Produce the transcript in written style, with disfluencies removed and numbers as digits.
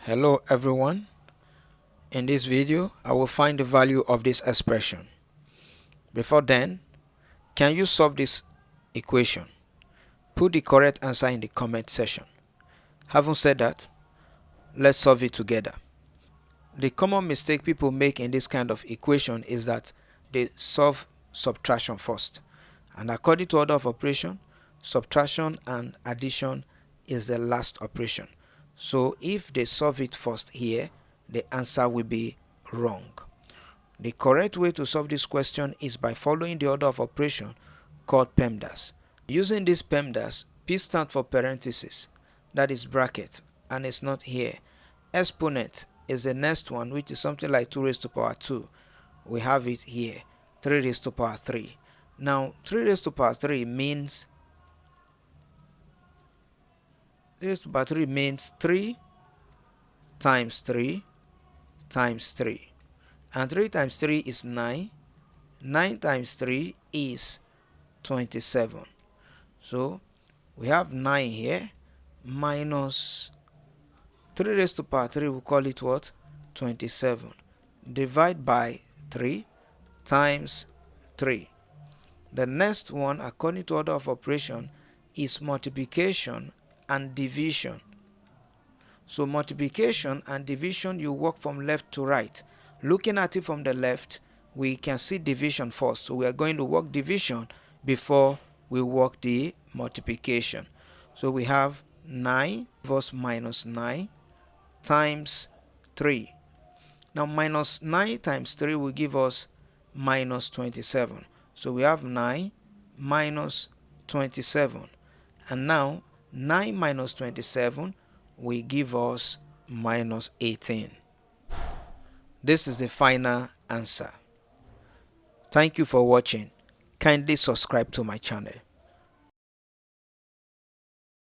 Hello everyone. In this video, I will find the value of this expression. Before then, can you solve this equation? Put the correct answer in the comment section. Having said that, let's solve it together. The common mistake people make in this kind of equation is that they solve subtraction first. And according to order of operation, subtraction and addition is the last operation. So if they solve it first here, the answer will be wrong. The correct way to solve this question is by following the order of operation called PEMDAS. Using this PEMDAS, P stands for parenthesis, that is bracket, and it's not here. Exponent is the next one, which is something like 2 raised to power 2. We have it here, 3 raised to power 3. Now 3 raised to power 3 means 3 times 3 times 3, and 3 times 3 is 9. 9 times 3 is 27. So we have 9 here minus 3 raised to power 3, we call it what? 27. Divide by 3 times 3. The next one, according to order of operation, is multiplication and division. So multiplication and division, you work from left to right. Looking at it from the left, we can see division first. So we are going to work division before we work the multiplication. So we have 9 versus minus 9 times 3. Now minus 9 times 3 will give us minus 27. So we have 9 minus 27. And now 9 minus 27 will give us minus 18. This is the final answer. Thank you for watching. Kindly subscribe to my channel.